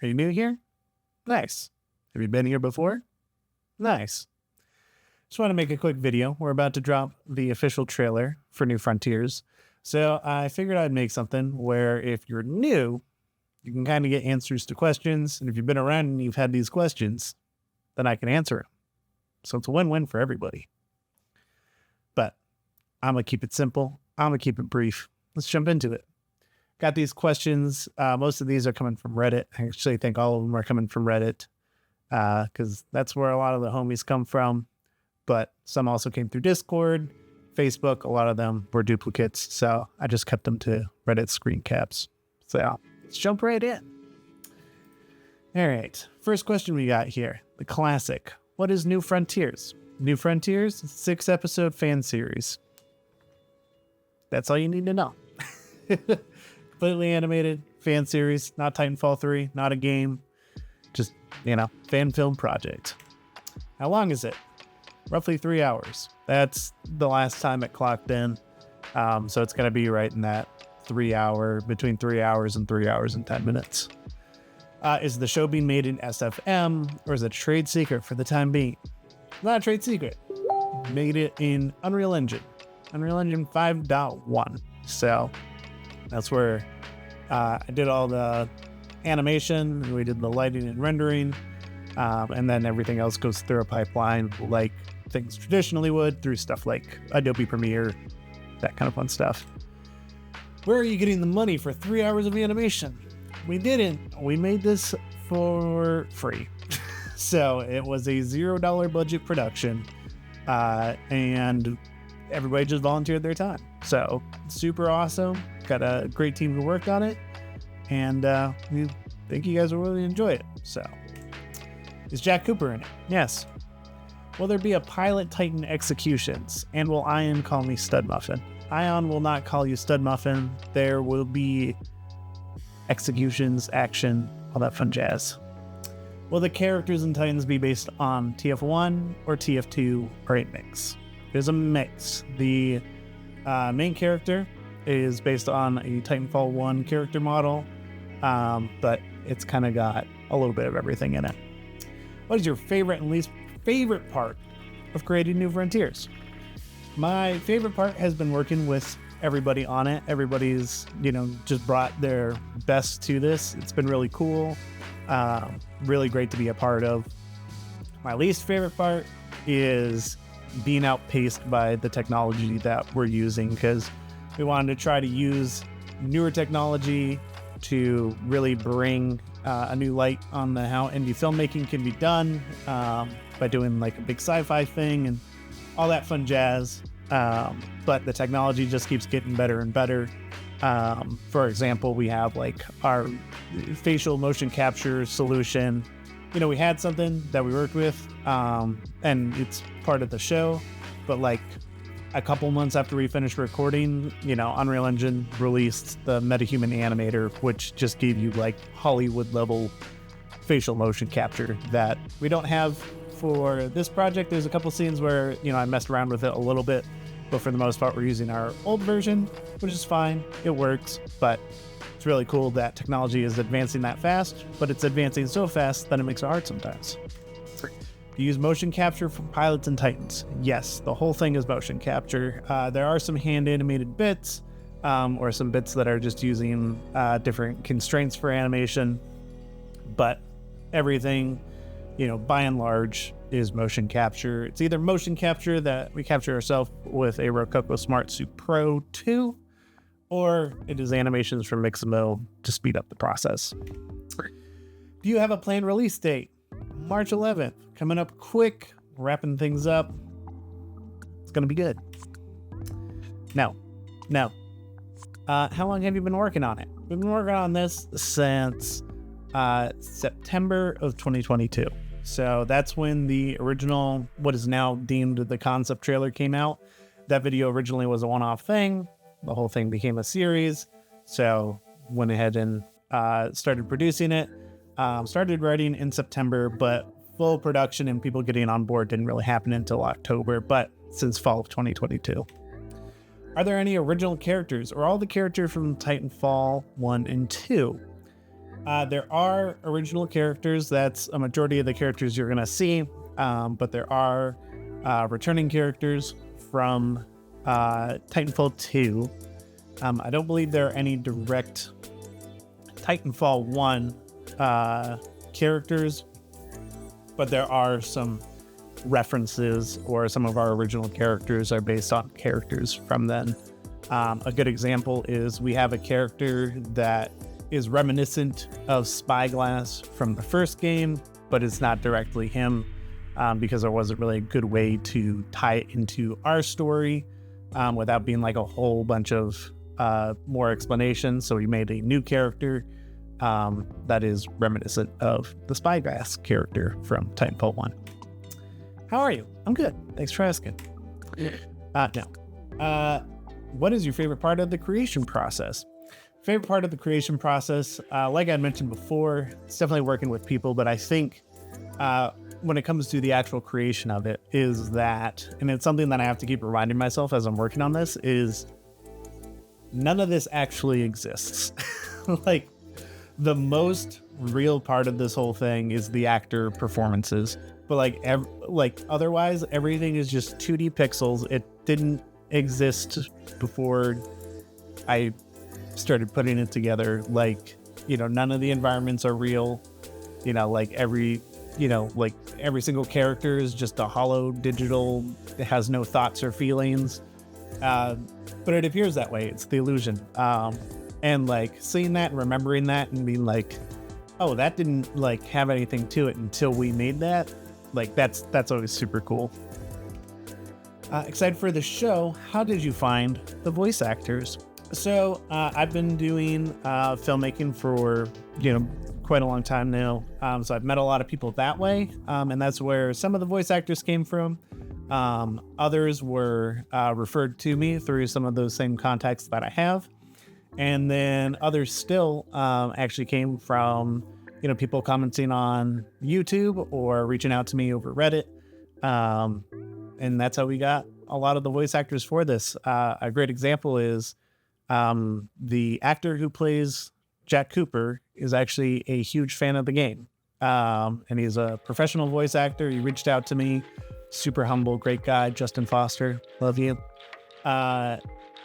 Are you new here? Nice. Have you been here before? Nice. Just want to make a quick video. We're about to drop the official trailer for New Frontiers. So I figured I'd make something where if you're new, you can kind of get answers to questions. And if you've been around and you've had these questions, then I can answer them. So it's a win-win for everybody. But I'm going to keep it simple. I'm going to keep it brief. Let's jump into it. Got these questions. Most of these are coming from Reddit. I actually think all of them are coming from Reddit because that's where a lot of the homies come from. But some also came through Discord, Facebook. A lot of them were duplicates. So I just kept them to Reddit screen caps. So let's jump right in. All right. First question we got here. The classic. What is New Frontiers? New Frontiers, 6-episode fan series. That's all you need to know. Completely animated fan series, not Titanfall 3, not a game, just, fan film project. How long is it? Roughly 3 hours. That's the last time it clocked in. So it's going to be right in that between 3 hours and 3 hours and 10 minutes. Is the show being made in SFM or is it a trade secret for the time being? Not a trade secret. Made it in Unreal Engine 5.1. So that's where I did all the animation. We did the lighting and rendering. And then everything else goes through a pipeline like things traditionally would through stuff like Adobe Premiere, that kind of fun stuff. Where are you getting the money for 3 hours of animation? We didn't. We made this for free. So it was a $0 budget production. And everybody just volunteered their time. So super awesome. Got a great team who worked on it. And we think you guys will really enjoy it. So is Jack Cooper in it? Yes. Will there be a pilot Titan executions? And will Ion call me Stud Muffin? Ion will not call you Stud Muffin. There will be executions, action, all that fun jazz. Will the characters in Titans be based on TF1 or TF2 or a mix? There's a mix. The main character is based on a Titanfall 1 character model, but it's kind of got a little bit of everything in it. What is your favorite and least favorite part of creating New Frontiers? My favorite part has been working with everybody on it. Everybody's, just brought their best to this. It's been really cool. Really great to be a part of. My least favorite part is being outpaced by the technology that we're using because we wanted to try to use newer technology to really bring a new light on how indie filmmaking can be done by doing like a big sci-fi thing and all that fun jazz. But the technology just keeps getting better and better. For example, we have like our facial motion capture solution. We had something that we worked with, and it's part of the show, but like a couple months after we finished recording, Unreal Engine released the MetaHuman Animator, which just gave you like Hollywood level facial motion capture that we don't have for this project. There's a couple scenes where, I messed around with it a little bit, but for the most part, we're using our old version, which is fine. It works, but it's really cool that technology is advancing that fast, but it's advancing so fast that it makes it hard sometimes. Do you use motion capture for pilots and Titans? Yes, the whole thing is motion capture. There are some hand animated bits, or some bits that are just using different constraints for animation, but everything, by and large, is motion capture. It's either motion capture that we capture ourselves with a Rococo Smart Suit Pro 2, or it is animations from Mixamo to speed up the process. Do you have a planned release date? March 11th, coming up quick, wrapping things up. It's going to be good. No. How long have you been working on it? We've been working on this since September of 2022. So that's when the original, what is now deemed the concept trailer came out. That video originally was a one-off thing. The whole thing became a series. So went ahead and started producing it. Started writing in September, but full production and people getting on board didn't really happen until October, but since fall of 2022. Are there any original characters or all the characters from Titanfall 1 and 2? There are original characters. That's a majority of the characters you're going to see. But there are returning characters from Titanfall 2. I don't believe there are any direct Titanfall 1 characters, but there are some references, or some of our original characters are based on characters from then. A good example is we have a character that is reminiscent of Spyglass from the first game, but it's not directly him, because there wasn't really a good way to tie it into our story without being like a whole bunch of more explanation. So we made a new character that is reminiscent of the Spyglass character from Titanfall 1. How are you? I'm good. Thanks for asking. What is your favorite part of the creation process? Favorite part of the creation process, like I mentioned before, it's definitely working with people, but I think when it comes to the actual creation of it is that, and it's something that I have to keep reminding myself as I'm working on this, is none of this actually exists. Like, the most real part of this whole thing is the actor performances, but like otherwise everything is just 2D pixels. It didn't exist before I started putting it together. Like, none of the environments are real. Like every single character is just a hollow digital. It has no thoughts or feelings, but it appears that way. It's the illusion. And like seeing that and remembering that and being like, oh, that didn't like have anything to it until we made that. Like that's always super cool. Excited for the show. How did you find the voice actors? So I've been doing filmmaking for quite a long time now. So I've met a lot of people that way, and that's where some of the voice actors came from. Others were referred to me through some of those same contacts that I have. And then others still actually came from, people commenting on YouTube or reaching out to me over Reddit. And that's how we got a lot of the voice actors for this. A great example is the actor who plays Jack Cooper is actually a huge fan of the game. And he's a professional voice actor. He reached out to me. Super humble, great guy, Justin Foster. Love you.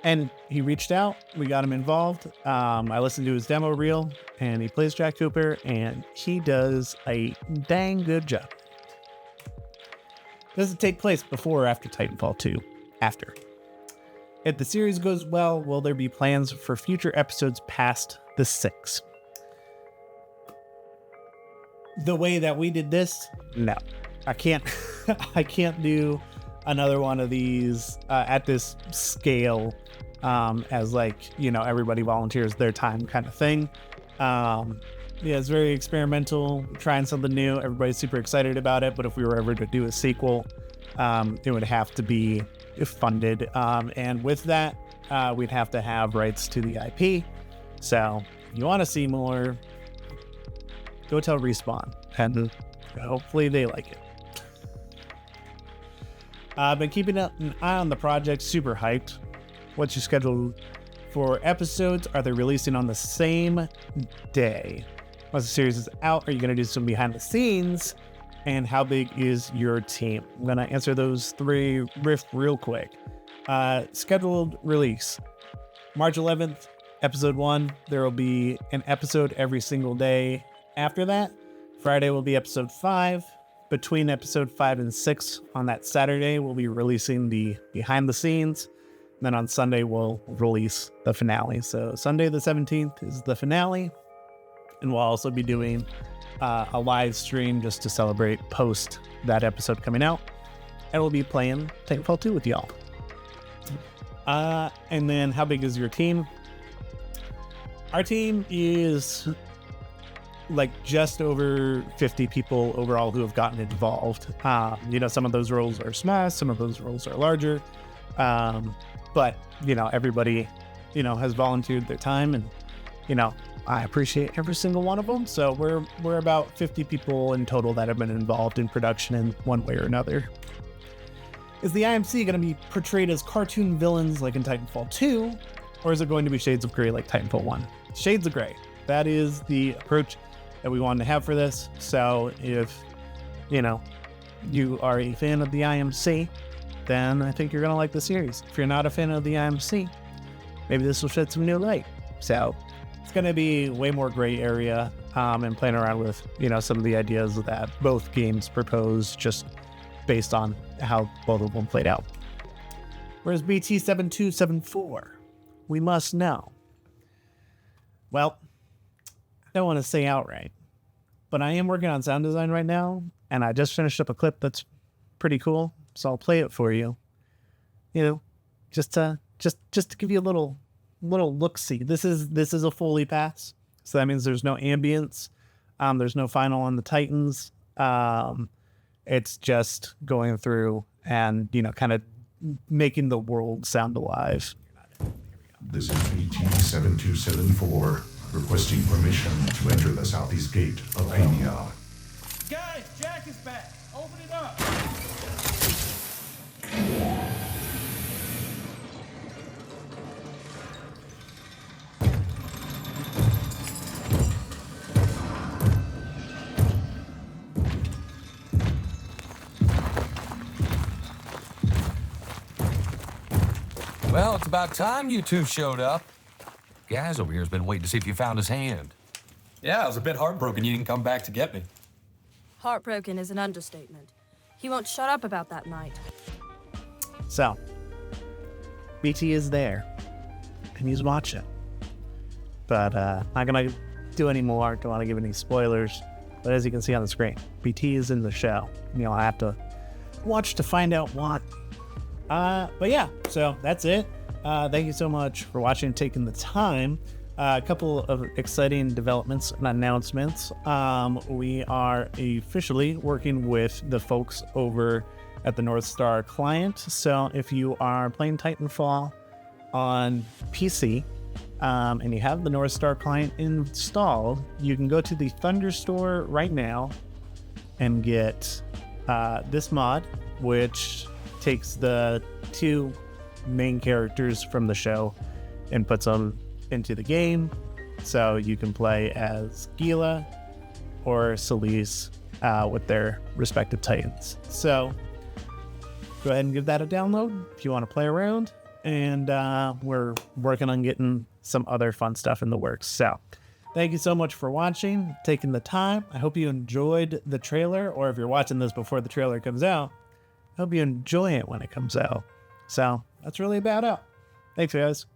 And he reached out, we got him involved. I listened to his demo reel, and he plays Jack Cooper, and he does a dang good job. Does it take place before or after Titanfall 2? After. If the series goes well, will there be plans for future episodes past the 6? The way that we did this, no. I can't do another one of these at this scale. As everybody volunteers their time kind of thing. It's very experimental, trying something new. Everybody's super excited about it, but if we were ever to do a sequel, it would have to be funded. And with that, we'd have to have rights to the IP. So if you want to see more, go tell Respawn, and hopefully they like it. I've been keeping an eye on the project, super hyped. What's your schedule for episodes? Are they releasing on the same day? Once the series is out, are you going to do some behind the scenes? And how big is your team? I'm going to answer those three real quick. Scheduled release, March 11th, episode 1. There will be an episode every single day after that. Friday will be episode 5. Between episode 5 and 6 on that Saturday, we'll be releasing the behind the scenes. Then on Sunday, we'll release the finale. So Sunday the 17th is the finale. And we'll also be doing a live stream just to celebrate post that episode coming out. And we'll be playing Titanfall 2 with y'all. And then how big is your team? Our team is like just over 50 people overall who have gotten involved. Some of those roles are small, some of those roles are larger. But, everybody, has volunteered their time, and, I appreciate every single one of them. So we're about 50 people in total that have been involved in production in one way or another. Is the IMC going to be portrayed as cartoon villains like in Titanfall 2, or is it going to be shades of gray like Titanfall 1? Shades of gray. that is the approach that we wanted to have for this. So if, you are a fan of the IMC, then I think you're going to like the series. If you're not a fan of the IMC, maybe this will shed some new light. So it's going to be way more gray area and playing around with, some of the ideas that both games propose just based on how both of them played out. Whereas BT7274, we must know. Well, I don't want to say outright, but I am working on sound design right now, and I just finished up a clip that's pretty cool, so I'll play it for you. Just to give you a little look-see. This is a Foley pass, so that means there's no ambience, there's no final on the Titans. It's just going through and kind of making the world sound alive. This is BT7274 requesting permission to enter the southeast gate of Amiens. Guys, Jack is back. Open it up. Well, it's about time you two showed up. Guys over here has been waiting to see if you found his hand. Yeah, I was a bit heartbroken you didn't come back to get me. Heartbroken is an understatement. He won't shut up about that night. So, BT is there, and he's watching. But not gonna do any more. Don't want to give any spoilers. But as you can see on the screen, BT is in the show. I have to watch to find out what. But yeah, so that's it. Thank you so much for watching and taking the time. A couple of exciting developments and announcements. We are officially working with the folks over at the North Star client. So if you are playing Titanfall on PC and you have the North Star client installed, you can go to the Thunder Store right now and get this mod, which takes the two main characters from the show and puts them into the game, so you can play as Gila or Celise with their respective Titans. So go ahead and give that a download if you want to play around, and we're working on getting some other fun stuff in the works. So thank you so much for watching, taking the time. I hope you enjoyed the trailer, or if you're watching this before the trailer comes out, I hope you enjoy it when it comes out. So that's really about it. Thanks, guys.